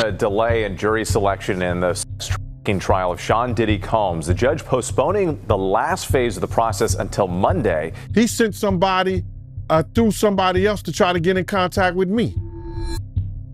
A delay in jury selection in the trial of Sean Diddy Combs. The judge postponing the last phase of the process until Monday. He sent somebody through somebody else to try to get in contact with me,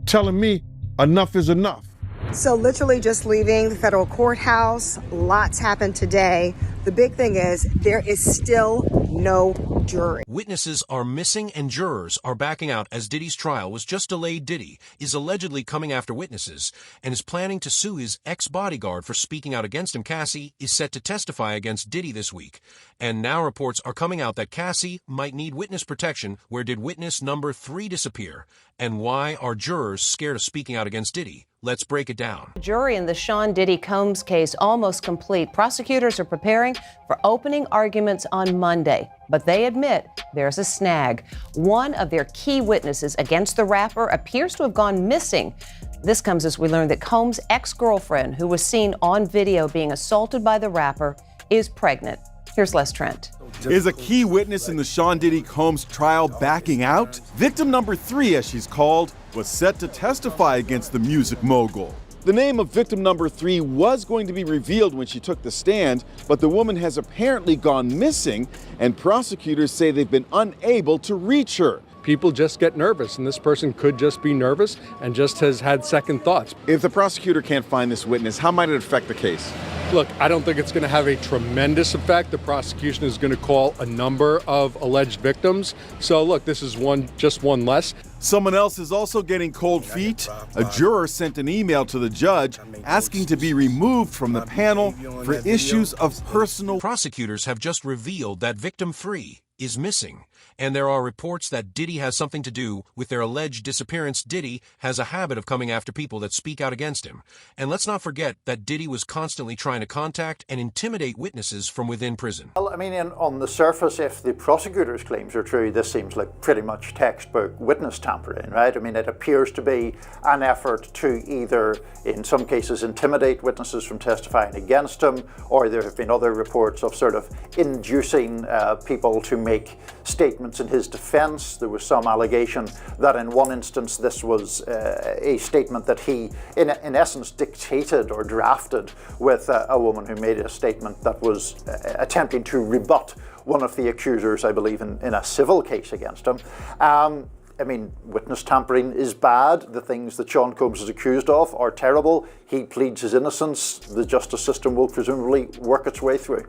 telling me enough is enough. So literally just leaving the federal courthouse, lots happened today. The big thing is there is still no jury. Witnesses are missing and jurors are backing out as Diddy's trial was just delayed. Diddy is allegedly coming after witnesses and is planning to sue his ex-bodyguard for speaking out against him. Cassie is set to testify against Diddy this week. And now reports are coming out that Cassie might need witness protection. Where did witness number 3 disappear? And why are jurors scared of speaking out against Diddy? Let's break it down. The jury in the Sean Diddy Combs case almost complete. Prosecutors are preparing for opening arguments on Monday, but they admit there's a snag. One of their key witnesses against the rapper appears to have gone missing. This comes as we learn that Combs' ex-girlfriend, who was seen on video being assaulted by the rapper, is pregnant. Here's Les Trent. Is a key witness in the Sean Diddy Combs trial backing out? Victim number 3, as she's called, was set to testify against the music mogul. The name of victim number 3 was going to be revealed when she took the stand, but the woman has apparently gone missing, and prosecutors say they've been unable to reach her. People just get nervous, and this person could just be nervous and just has had second thoughts. If the prosecutor can't find this witness, how might it affect the case? Look, I don't think it's going to have a tremendous effect. The prosecution is going to call a number of alleged victims. So look, this is just one less. Someone else is also getting cold feet. A juror sent an email to the judge asking to be removed from the panel for issues of personal. Prosecutors have just revealed that victim 3 is missing, and there are reports that Diddy has something to do with their alleged disappearance. Diddy has a habit of coming after people that speak out against him. And let's not forget that Diddy was constantly trying to contact and intimidate witnesses from within prison. Well, I mean, on the surface, if the prosecutor's claims are true, this seems like pretty much textbook witness tampering, right? I mean, it appears to be an effort to either, in some cases, intimidate witnesses from testifying against him, or there have been other reports of sort of inducing people to make statements in his defense. There was some allegation that in one instance this was a statement that he, in essence, dictated or drafted with a woman who made a statement that was attempting to rebut one of the accusers, I believe, in a civil case against him. I mean, witness tampering is bad. The things that Sean Combs is accused of are terrible. He pleads his innocence. The justice system will presumably work its way through.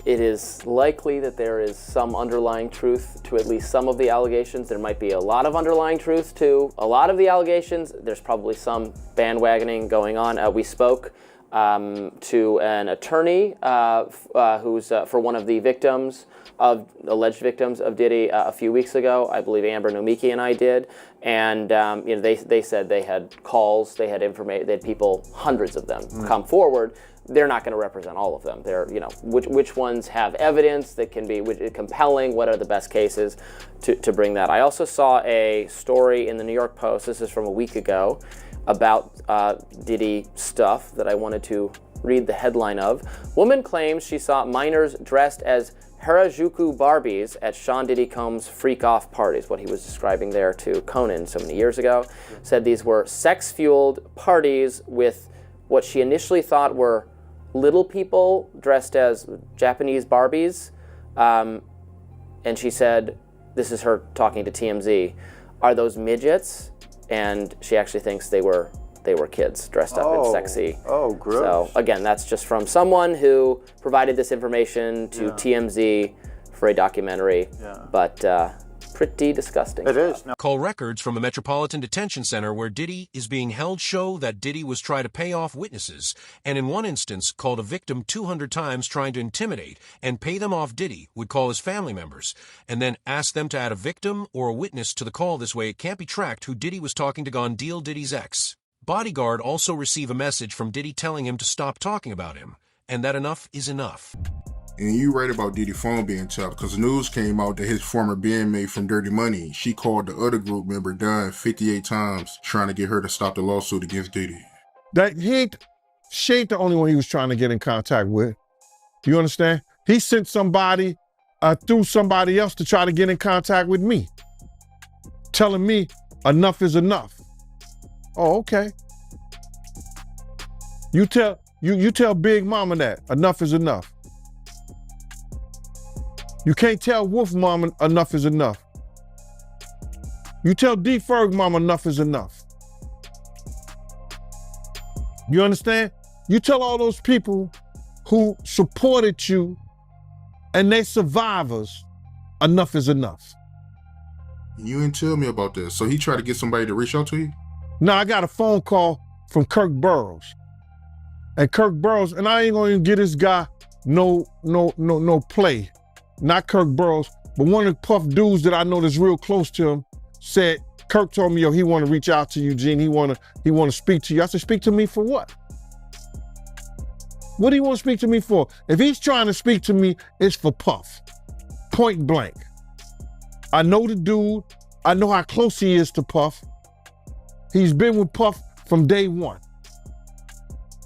It is likely that there is some underlying truth to at least some of the allegations. There might be a lot of underlying truth to a lot of the allegations. There's probably some bandwagoning going on. We spoke to an attorney who's for one of the alleged victims of Diddy a few weeks ago. I believe Amber Nomiki and I did, and they said they had calls, they had information, they had people, hundreds of them, come forward. They're not going to represent all of them. They're, which ones have evidence that can be compelling, what are the best cases to bring that. I also saw a story in the New York Post, this is from a week ago, about Diddy stuff that I wanted to read the headline of. Woman claims she saw minors dressed as Harajuku Barbies at Sean Diddy Combs' FreakOFF parties, what he was describing there to Conan so many years ago. Said these were sex-fueled parties with what she initially thought were little people dressed as Japanese Barbies. And she said, this is her talking to TMZ, are those midgets? And she actually thinks they were kids dressed up in sexy. Oh, gross. So again, that's just from someone who provided this information to TMZ for a documentary. Yeah. But pretty disgusting. It is. No. Call records from a Metropolitan Detention Center where Diddy is being held show that Diddy was trying to pay off witnesses, and in one instance called a victim 200 times trying to intimidate and pay them off. Diddy would call his family members and then ask them to add a victim or a witness to the call. This way it can't be tracked who Diddy was talking to. Gone deal Diddy's ex-bodyguard also receive a message from Diddy telling him to stop talking about him, and that enough is enough. And you write about Diddy's phone being tapped because news came out that his former bandmate from Dirty Money, she called the other group member Dunn 58 times trying to get her to stop the lawsuit against Diddy. She ain't the only one he was trying to get in contact with. You understand? He sent somebody through somebody else to try to get in contact with me, telling me enough is enough. Oh, okay. You tell Big Mama that enough is enough. You can't tell Wolf Mama enough is enough. You tell D Ferg Mama enough is enough. You understand? You tell all those people who supported you and they survivors, enough is enough. You didn't tell me about that. So he tried to get somebody to reach out to you? No, I got a phone call from Kirk Burroughs. And Kirk Burroughs, and I ain't gonna even get this guy no play. Not Kirk Burroughs, but one of the Puff dudes that I know that's real close to him said, Kirk told me, yo, he wanna reach out to you, Gene. He wanna speak to you. I said, speak to me for what? What do you want to speak to me for? If he's trying to speak to me, it's for Puff. Point blank. I know the dude. I know how close he is to Puff. He's been with Puff from day one.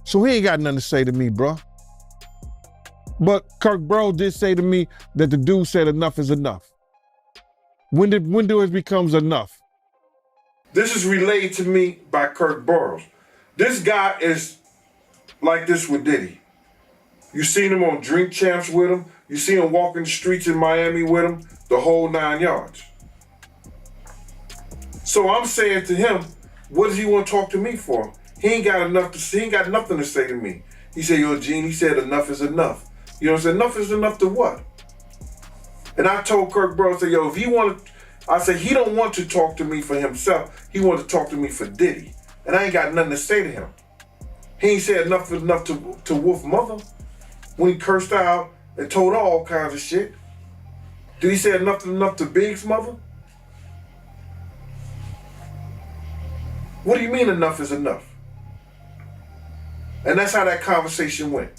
So he ain't got nothing to say to me, bro. But Kirk Burroughs did say to me that the dude said enough is enough. When do it becomes enough? This is relayed to me by Kirk Burroughs. This guy is like this with Diddy. You seen him on Drink Champs with him. You see him walking the streets in Miami with him, the whole 9 yards. So I'm saying to him, what does he want to talk to me for? He ain't got nothing to say to me. He said, yo, Gene, he said enough is enough. You know what I'm saying? Enough is enough to what? And I told Kirk Burroughs, yo, if he I said, he don't want to talk to me for himself. He wanted to talk to me for Diddy. And I ain't got nothing to say to him. He ain't said enough is enough to Wolf Mother when he cursed out and told her all kinds of shit. Did he say enough is enough to Big's mother? What do you mean enough is enough? And that's how that conversation went.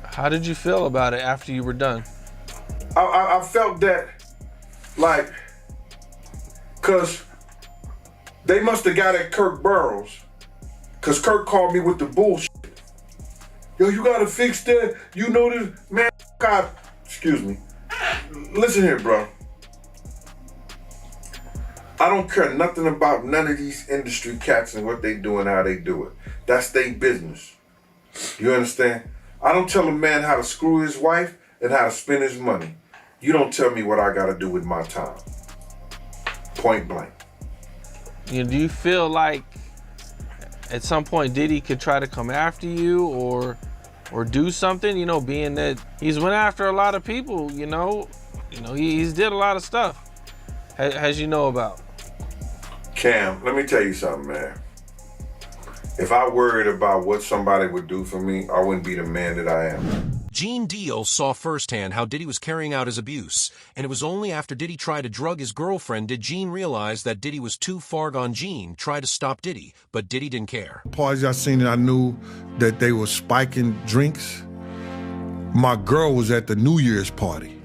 How did you feel about it after you were done? I felt that, like, cause they must have got at Kirk Burroughs, cause Kirk called me with the bullshit. Yo, you gotta fix that. You know this, man. God, excuse me. Listen here, bro. I don't care nothing about none of these industry cats and what they do and how they do it. That's their business. You understand? I don't tell a man how to screw his wife and how to spend his money. You don't tell me what I gotta do with my time. Point blank. Do you feel like at some point Diddy could try to come after you or do something, you know, being that he's went after a lot of people, he's did a lot of stuff, as you know about. Cam, let me tell you something, man. If I worried about what somebody would do for me, I wouldn't be the man that I am. Gene Deal saw firsthand how Diddy was carrying out his abuse, and it was only after Diddy tried to drug his girlfriend did Gene realize that Diddy was too far gone. Gene tried to stop Diddy, but Diddy didn't care. Parties I seen, I knew that they were spiking drinks. My girl was at the New Year's party,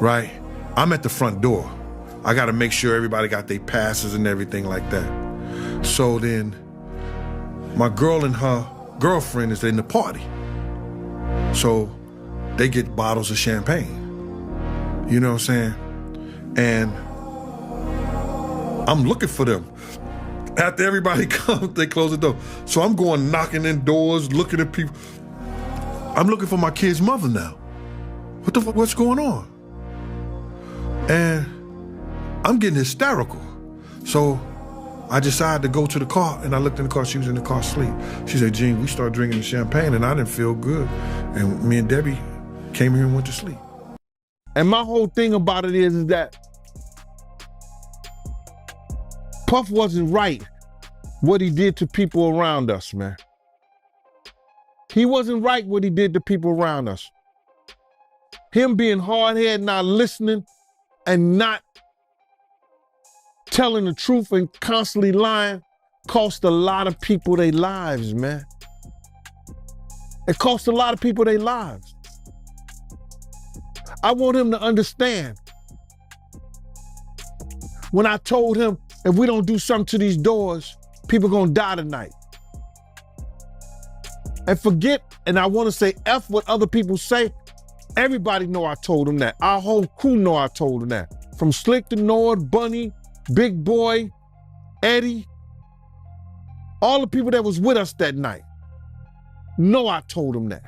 right? I'm at the front door. I gotta make sure everybody got their passes and everything like that. So then, my girl and her girlfriend is in the party. So they get bottles of champagne. You know what I'm saying? And I'm looking for them. After everybody comes, they close the door. So I'm going knocking in doors, looking at people. I'm looking for my kid's mother now. What the fuck, what's going on? And I'm getting hysterical. So I decided to go to the car, and I looked in the car. She was in the car asleep. She said, Gene, we started drinking the champagne, and I didn't feel good. And me and Debbie came here and went to sleep. And my whole thing about it is that Puff wasn't right what he did to people around us, man. He wasn't right what he did to people around us. Him being hard-headed, not listening, and not telling the truth and constantly lying cost a lot of people their lives, man. It cost a lot of people their lives. I want him to understand. When I told him, if we don't do something to these doors, people gonna die tonight. And forget, and I wanna say F what other people say, everybody know I told him that. Our whole crew know I told him that. From Slick to Nord, Bunny, Big Boy, Eddie, All the people that was with us that night know I told them that.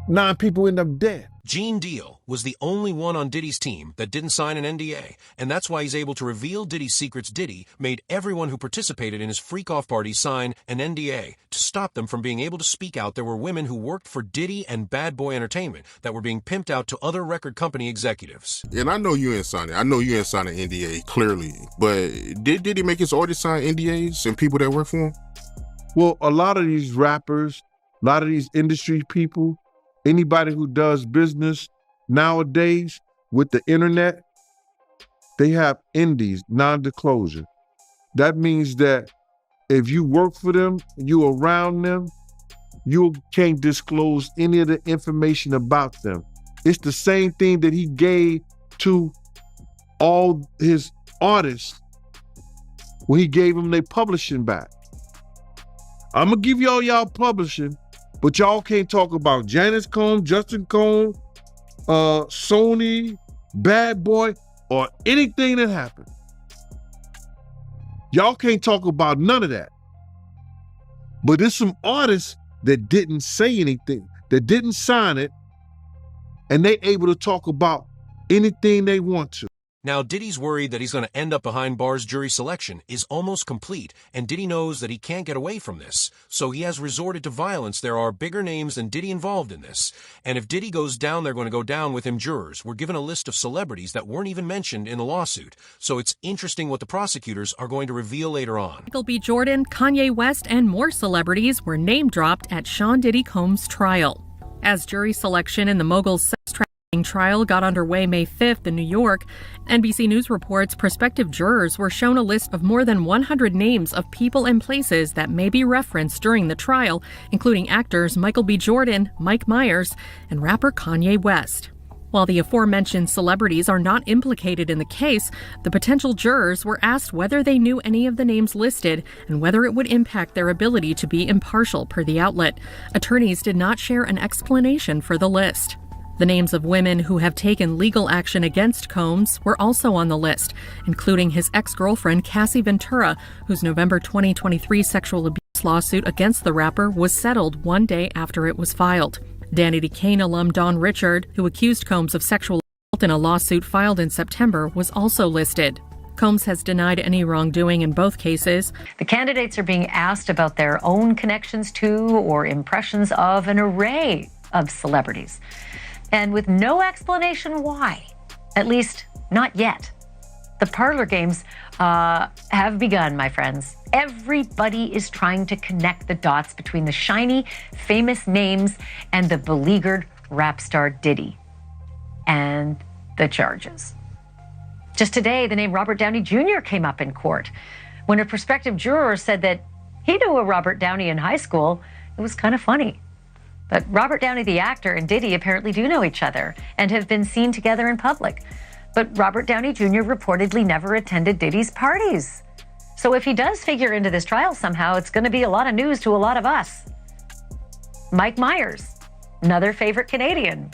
9 people end up dead. Gene Deal was the only one on Diddy's team that didn't sign an NDA, and that's why he's able to reveal Diddy's secrets. Diddy made everyone who participated in his freak-off party sign an NDA to stop them from being able to speak out. There were women who worked for Diddy and Bad Boy Entertainment that were being pimped out to other record company executives. And I know you ain't signed it. I know you ain't signed an NDA, clearly. But did Diddy make his artists sign NDAs and people that work for him? Well, a lot of these rappers, a lot of these industry people, anybody who does business nowadays with the internet, they have NDAs, non-disclosure. That means that if you work for them, you around them, you can't disclose any of the information about them. It's the same thing that he gave to all his artists when he gave them their publishing back. I'm gonna give y'all publishing, but y'all can't talk about Janice Combs, Justin Combs, Sony, Bad Boy, or anything that happened. Y'all can't talk about none of that. But there's some artists that didn't say anything, that didn't sign it, and they able to talk about anything they want to. Now, Diddy's worried that he's going to end up behind bars. Jury selection is almost complete, and Diddy knows that he can't get away from this, so he has resorted to violence. There are bigger names than Diddy involved in this, and if Diddy goes down, they're going to go down with him. Jurors were given a list of celebrities that weren't even mentioned in the lawsuit, so it's interesting what the prosecutors are going to reveal later on. Michael B. Jordan, Kanye West, and more celebrities were name-dropped at Sean Diddy Combs' trial. As jury selection in the mogul's sex trafficking trial got underway May 5th in New York, NBC News reports prospective jurors were shown a list of more than 100 names of people and places that may be referenced during the trial, including actors Michael B. Jordan, Mike Myers, and rapper Kanye West. While the aforementioned celebrities are not implicated in the case, the potential jurors were asked whether they knew any of the names listed and whether it would impact their ability to be impartial, per the outlet. Attorneys did not share an explanation for the list. The names of women who have taken legal action against Combs were also on the list, including his ex-girlfriend Cassie Ventura, whose November 2023 sexual abuse lawsuit against the rapper was settled one day after it was filed. Danny DeCane alum Don Richard, who accused Combs of sexual assault in a lawsuit filed in September, was also listed. Combs has denied any wrongdoing in both cases. The candidates are being asked about their own connections to or impressions of an array of celebrities, and with no explanation why, at least not yet. The parlor games have begun, my friends. Everybody is trying to connect the dots between the shiny, famous names and the beleaguered rap star Diddy and the charges. Just today, the name Robert Downey Jr. came up in court. When a prospective juror said that he knew a Robert Downey in high school, it was kind of funny. But Robert Downey, the actor, and Diddy apparently do know each other and have been seen together in public. But Robert Downey Jr. reportedly never attended Diddy's parties. So if he does figure into this trial somehow, it's going to be a lot of news to a lot of us. Mike Myers, another favorite Canadian,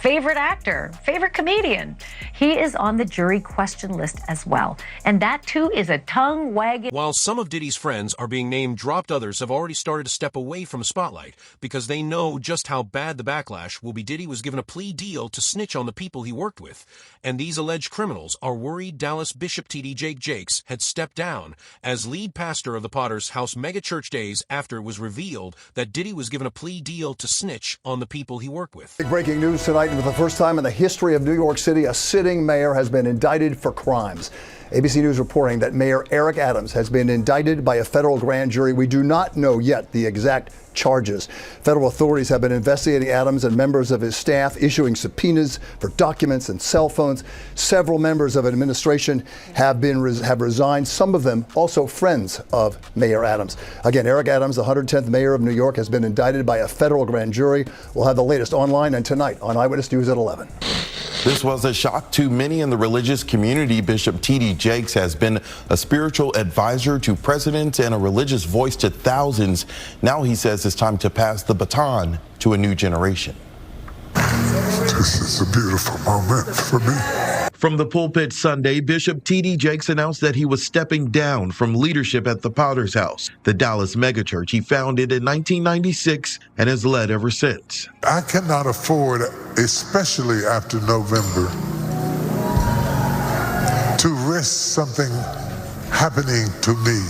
favorite actor, favorite comedian. He is on the jury question list as well. And that, too, is a tongue-wagging. While some of Diddy's friends are being name-dropped, others have already started to step away from the spotlight because they know just how bad the backlash will be. Diddy was given a plea deal to snitch on the people he worked with, and these alleged criminals are worried Dallas Bishop T.D. Jakes had stepped down as lead pastor of the Potter's House megachurch days after it was revealed that Diddy was given a plea deal to snitch on the people he worked with. Big breaking news tonight. For the first time in the history of New York City, a sitting mayor has been indicted for crimes. ABC News reporting that Mayor Eric Adams has been indicted by a federal grand jury. We do not know yet the exact charges. Federal authorities have been investigating Adams and members of his staff, issuing subpoenas for documents and cell phones. Several members of administration have resigned, some of them also friends of Mayor Adams. Again, Eric Adams, the 110th mayor of New York, has been indicted by a federal grand jury. We'll have the latest online and tonight on Eyewitness News at 11. This was a shock to many in the religious community. Bishop T.D. Jakes has been a spiritual advisor to presidents and a religious voice to thousands. Now he says it's time to pass the baton to a new generation. This is a beautiful moment for me. From the pulpit Sunday, Bishop T.D. Jakes announced that he was stepping down from leadership at the Potter's House, the Dallas megachurch he founded in 1996 and has led ever since. I cannot afford, especially after November, to risk something happening to me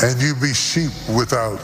and you be sheep without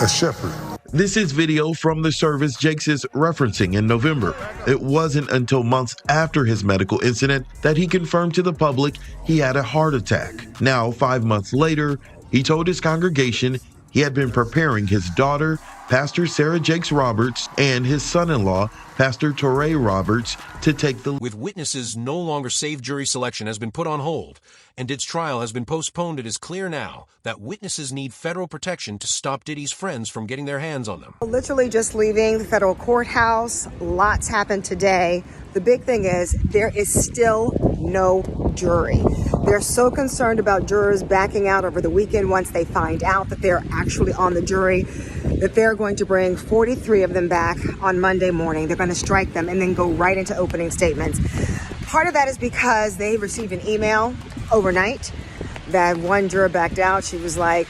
a shepherd. This is video from the service Jakes is referencing in November. It wasn't until months after his medical incident that he confirmed to the public he had a heart attack. Now, 5 months later, he told his congregation he had been preparing his daughter, Pastor Sarah Jakes Roberts, and his son-in-law, Pastor Torrey Roberts, to take the... With witnesses no longer safe, jury selection has been put on hold, and Diddy's trial has been postponed. It is clear now that witnesses need federal protection to stop Diddy's friends from getting their hands on them. Literally just leaving the federal courthouse. Lots happened today. The big thing is there is still no jury. They're so concerned about jurors backing out over the weekend once they find out that they're actually on the jury, that they're going to bring 43 of them back on Monday morning. They're going to strike them and then go right into opening statements. Part of that is because they received an email overnight that one juror backed out. She was like,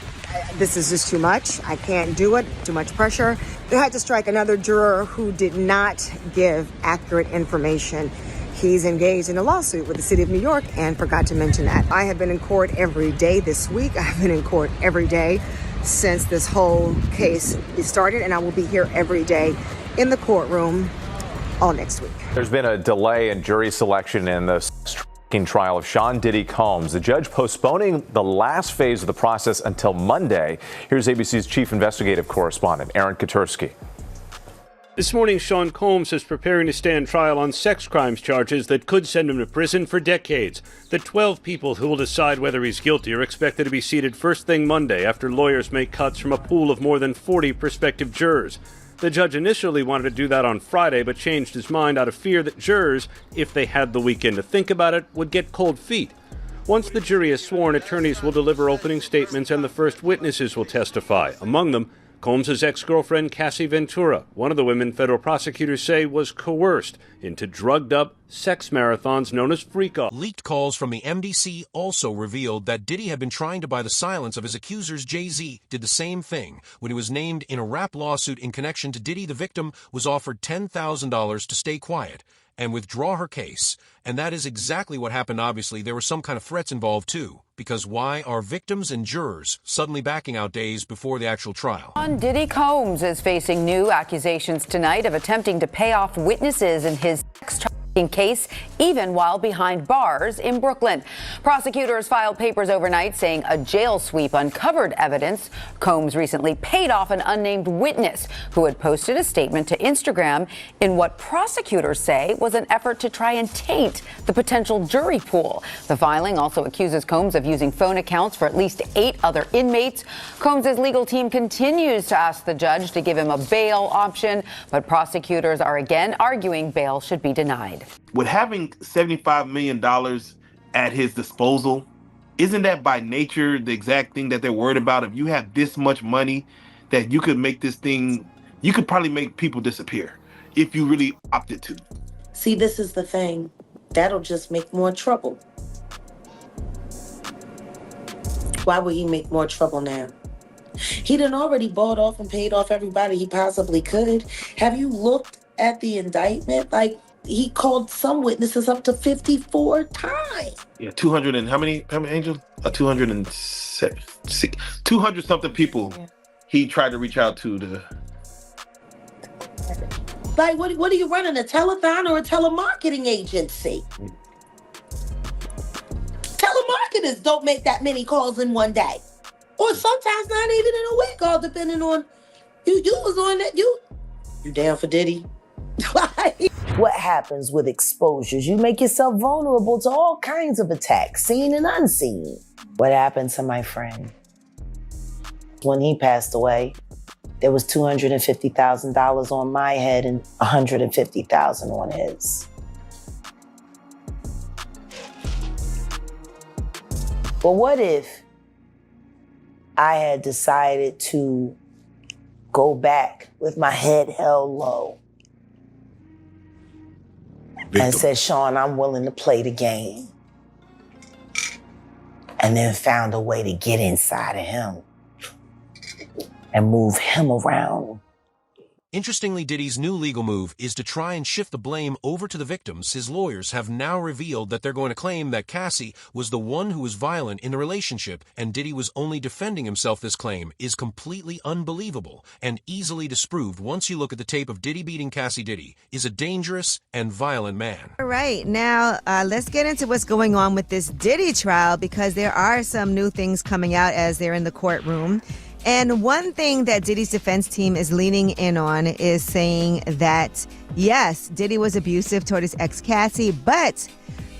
this is just too much. I can't do it. Too much pressure. They had to strike another juror who did not give accurate information. He's engaged in a lawsuit with the city of New York and forgot to mention that. I have been in court every day this week. I've been in court every day since this whole case started, and I will be here every day in the courtroom all next week. There's been a delay in jury selection in the trial of Sean Diddy Combs. The judge postponing the last phase of the process until Monday. Here's ABC's chief investigative correspondent, Aaron Katursky. This morning, Sean Combs is preparing to stand trial on sex crimes charges that could send him to prison for decades. The 12 people who will decide whether he's guilty are expected to be seated first thing Monday after lawyers make cuts from a pool of more than 40 prospective jurors. The judge initially wanted to do that on Friday, but changed his mind out of fear that jurors, if they had the weekend to think about it, would get cold feet. Once the jury is sworn, attorneys will deliver opening statements and the first witnesses will testify. Among them, Combs' ex-girlfriend Cassie Ventura, one of the women federal prosecutors say was coerced into drugged-up sex marathons known as FreakOFF. Leaked calls from the MDC also revealed that Diddy had been trying to buy the silence of his accusers. Jay-Z did the same thing. When he was named in a rap lawsuit in connection to Diddy, the victim was offered $10,000 to stay quiet and withdraw her case. And that is exactly what happened. Obviously, there were some kind of threats involved, too. Because why are victims and jurors suddenly backing out days before the actual trial? Diddy Combs is facing new accusations tonight of attempting to pay off witnesses in his sex trafficking case, even while behind bars in Brooklyn. Prosecutors filed papers overnight saying a jail sweep uncovered evidence. Combs recently paid off an unnamed witness who had posted a statement to Instagram in what prosecutors say was an effort to try and taint the potential jury pool. The filing also accuses Combs of using phone accounts for at least 8 other inmates. Combs' legal team continues to ask the judge to give him a bail option, but prosecutors are again arguing bail should be denied. With having $75 million at his disposal, isn't that by nature the exact thing that they're worried about? If you have this much money that you could make this thing, you could probably make people disappear if you really opted to. See, this is the thing. That'll just make more trouble. Why would he make more trouble now? He done already bought off and paid off everybody he possibly could. Have you looked at the indictment? Like, he called some witnesses up to 54 times. Yeah, 200 and how many Angel? 200 something people he tried to reach out to. Like, what are you running, a telethon or a telemarketing agency? Telemarketers don't make that many calls in one day. Or sometimes not even in a week, all depending on you was on that. You down for Diddy? What happens with exposures? You make yourself vulnerable to all kinds of attacks, seen and unseen. What happened to my friend? When he passed away, there was $250,000 on my head and $150,000 on his. But what if I had decided to go back with my head held low and said, Sean, I'm willing to play the game. And then found a way to get inside of him and move him around. Interestingly, Diddy's new legal move is to try and shift the blame over to the victims. His lawyers have now revealed that they're going to claim that Cassie was the one who was violent in the relationship, and Diddy was only defending himself. This claim is completely unbelievable and easily disproved once you look at the tape of Diddy beating Cassie. Diddy is a dangerous and violent man. All right, now let's get into what's going on with this Diddy trial, because there are some new things coming out as they're in the courtroom. And one thing that Diddy's defense team is leaning in on is saying that, yes, Diddy was abusive toward his ex Cassie, but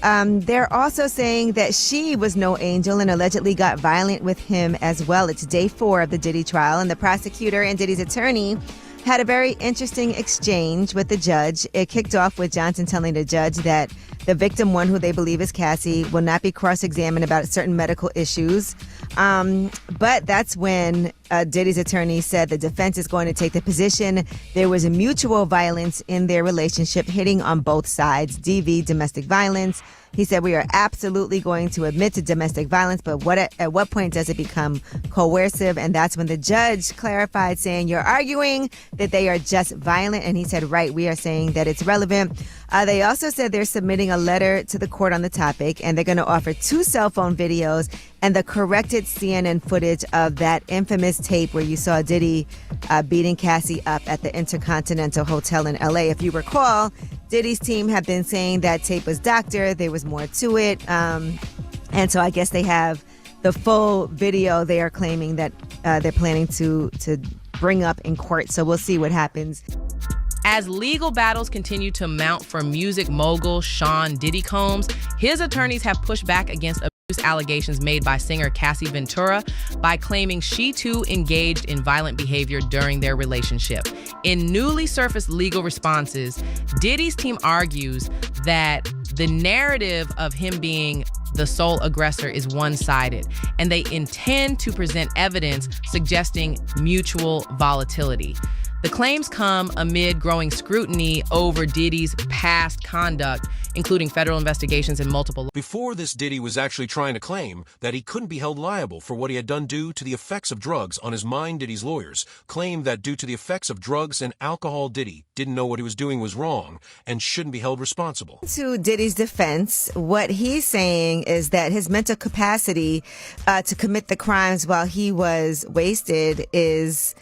they're also saying that she was no angel and allegedly got violent with him as well. It's day 4 of the Diddy trial, and the prosecutor and Diddy's attorney had a very interesting exchange with the judge. It kicked off with Johnson telling the judge that the victim one, who they believe is Cassie, will not be cross-examined about certain medical issues. But that's when Diddy's attorney said the defense is going to take the position there was a mutual violence in their relationship, hitting on both sides, DV, domestic violence. He said, we are absolutely going to admit to domestic violence, but at what point does it become coercive? And that's when the judge clarified, saying, you're arguing that they are just violent. And he said, right, we are saying that it's relevant. They also said they're submitting a letter to the court on the topic, and they're going to offer 2 cell phone videos and the corrected CNN footage of that infamous tape where you saw Diddy beating Cassie up at the Intercontinental Hotel in LA. If you recall, Diddy's team have been saying that tape was doctored. There was more to it. And so I guess they have the full video they are claiming that they're planning to bring up in court. So we'll see what happens. As legal battles continue to mount for music mogul Sean Diddy Combs, his attorneys have pushed back against abuse allegations made by singer Cassie Ventura by claiming she too engaged in violent behavior during their relationship. In newly surfaced legal responses, Diddy's team argues that the narrative of him being the sole aggressor is one-sided, and they intend to present evidence suggesting mutual volatility. The claims come amid growing scrutiny over Diddy's past conduct, including federal investigations and multiple. Before this, Diddy was actually trying to claim that he couldn't be held liable for what he had done due to the effects of drugs on his mind. Diddy's lawyers claimed that due to the effects of drugs and alcohol, Diddy didn't know what he was doing was wrong and shouldn't be held responsible. To Diddy's defense, what he's saying is that his mental capacity to commit the crimes while he was wasted is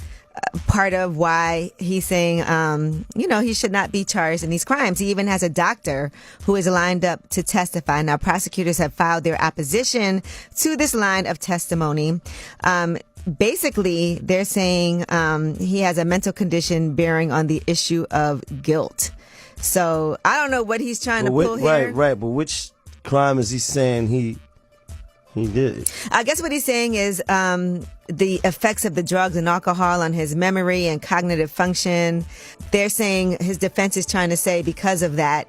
part of why he's saying, he should not be charged in these crimes. He even has a doctor who is lined up to testify. Now, prosecutors have filed their opposition to this line of testimony. Basically, they're saying he has a mental condition bearing on the issue of guilt. So I don't know what he's trying to pull here. Right. But which crime is he saying he did? I guess what he's saying is the effects of the drugs and alcohol on his memory and cognitive function. They're saying his defense is trying to say because of that,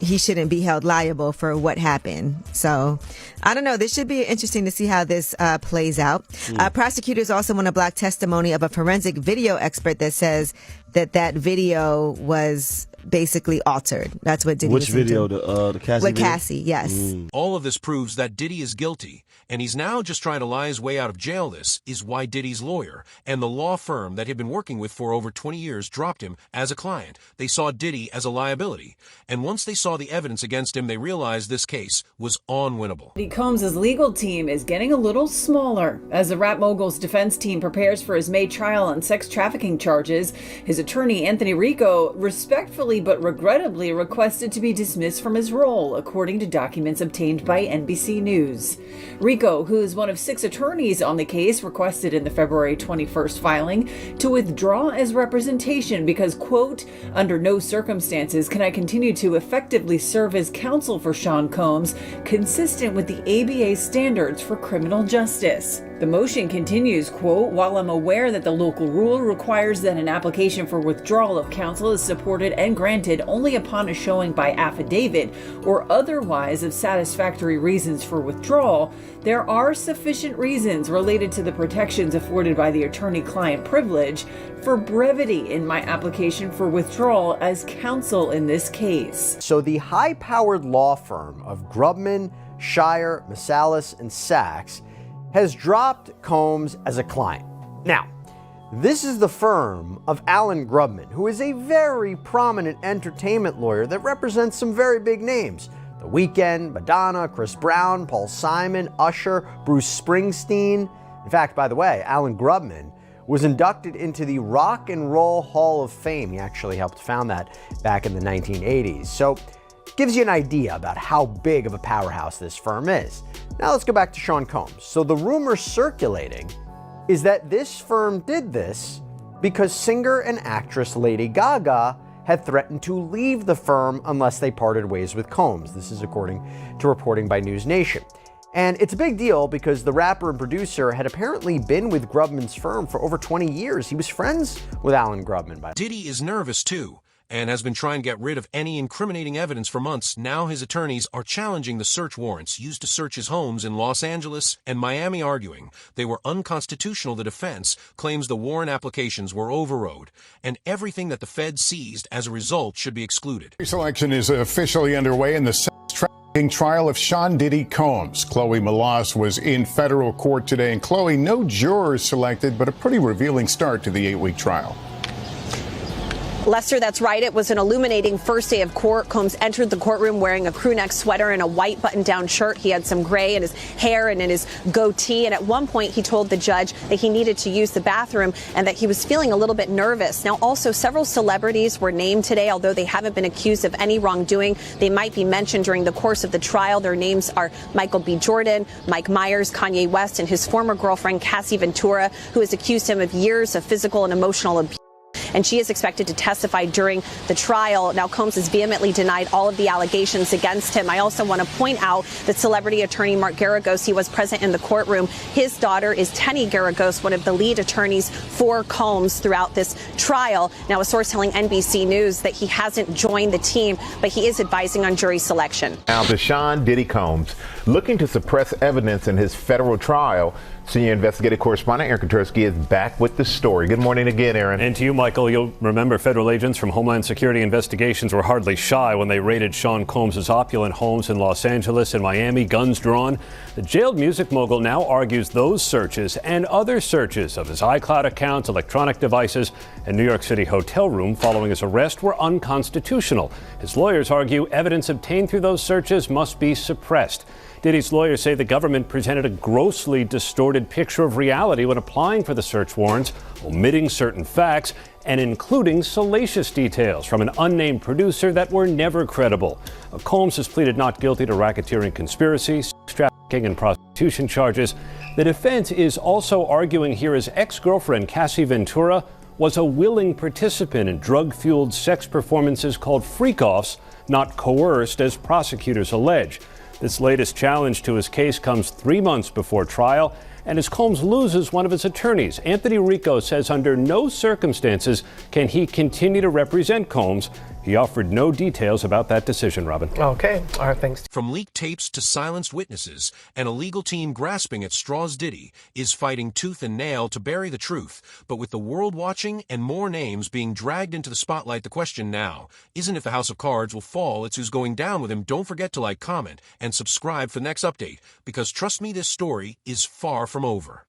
he shouldn't be held liable for what happened. So I don't know. This should be interesting to see how this plays out. Prosecutors also want to block testimony of a forensic video expert that says that video was basically altered. That's what Diddy Which was video? into. The Cassie With video? Cassie, yes. All of this proves that Diddy is guilty, and he's now just trying to lie his way out of jail. This is why Diddy's lawyer and the law firm that he'd been working with for over 20 years dropped him as a client. They saw Diddy as a liability, and once they saw the evidence against him, they realized this case was unwinnable. Diddy Combs' legal team is getting a little smaller as the rap mogul's defense team prepares for his May trial on sex trafficking charges. His attorney, Anthony Rico, respectfully but regrettably requested to be dismissed from his role, according to documents obtained by NBC News. Rico, who is one of 6 attorneys on the case, requested in the February 21st filing to withdraw as representation because, quote, under no circumstances can I continue to effectively serve as counsel for Sean Combs, consistent with the ABA standards for criminal justice. The The motion continues, quote, while I'm aware that the local rule requires that an application for withdrawal of counsel is supported and granted only upon a showing by affidavit or otherwise of satisfactory reasons for withdrawal, there are sufficient reasons related to the protections afforded by the attorney-client privilege for brevity in my application for withdrawal as counsel in this case. So the high-powered law firm of Grubman, Shire, Masalis, and Sachs has dropped Combs as a client. Now, this is the firm of Alan Grubman, who is a very prominent entertainment lawyer that represents some very big names. The Weeknd, Madonna, Chris Brown, Paul Simon, Usher, Bruce Springsteen. In fact, by the way, Alan Grubman was inducted into the Rock and Roll Hall of Fame. He actually helped found that back in the 1980s. So, gives you an idea about how big of a powerhouse this firm is. Now let's go back to Sean Combs. So the rumor circulating is that this firm did this because singer and actress Lady Gaga had threatened to leave the firm unless they parted ways with Combs. This is according to reporting by News Nation. And it's a big deal because the rapper and producer had apparently been with Grubman's firm for over 20 years. He was friends with Alan Grubman. Diddy is nervous too, and has been trying to get rid of any incriminating evidence for months. Now his attorneys are challenging the search warrants used to search his homes in Los Angeles and Miami, arguing they were unconstitutional. The defense claims the warrant applications were overrode, and everything that the Fed seized as a result should be excluded. Selection is officially underway in the sex trafficking trial of Sean Diddy Combs. Chloe Malas was in federal court today, and Chloe, no jurors selected, but a pretty revealing start to the 8-week trial. Lester, that's right. It was an illuminating first day of court. Combs entered the courtroom wearing a crew neck sweater and a white button-down shirt. He had some gray in his hair and in his goatee. And at one point, he told the judge that he needed to use the bathroom and that he was feeling a little bit nervous. Now, also, several celebrities were named today, although they haven't been accused of any wrongdoing. They might be mentioned during the course of the trial. Their names are Michael B. Jordan, Mike Myers, Kanye West, and his former girlfriend, Cassie Ventura, who has accused him of years of physical and emotional abuse. And she is expected to testify during the trial. Now, Combs has vehemently denied all of the allegations against him. I also want to point out that celebrity attorney Mark Garagos, he was present in the courtroom. His daughter is Tenny Garagos, one of the lead attorneys for Combs throughout this trial. Now, a source telling NBC News that he hasn't joined the team, but he is advising on jury selection. Now, to Sean Diddy Combs, looking to suppress evidence in his federal trial, senior investigative correspondent Aaron Katersky is back with the story. Good morning again, Aaron. And to you, Michael. You'll remember federal agents from Homeland Security Investigations were hardly shy when they raided Sean Combs' opulent homes in Los Angeles and Miami, guns drawn. The jailed music mogul now argues those searches and other searches of his iCloud accounts, electronic devices, and New York City hotel room following his arrest were unconstitutional. His lawyers argue evidence obtained through those searches must be suppressed. Diddy's lawyers say the government presented a grossly distorted picture of reality when applying for the search warrants, omitting certain facts and including salacious details from an unnamed producer that were never credible. Combs has pleaded not guilty to racketeering conspiracy, sex trafficking, and prostitution charges. The defense is also arguing here his ex-girlfriend, Cassie Ventura, was a willing participant in drug-fueled sex performances called FreakOffs, not coerced as prosecutors allege. This latest challenge to his case comes 3 months before trial, and as Combs loses one of his attorneys, Anthony Rico says under no circumstances can he continue to represent Combs. He offered no details about that decision, Robin. Okay. All right, thanks. From leaked tapes to silenced witnesses, and a legal team grasping at straws, Diddy is fighting tooth and nail to bury the truth. But with the world watching and more names being dragged into the spotlight, the question now isn't if the house of cards will fall, it's who's going down with him. Don't forget to like, comment, and subscribe for the next update, because trust me, this story is far from over.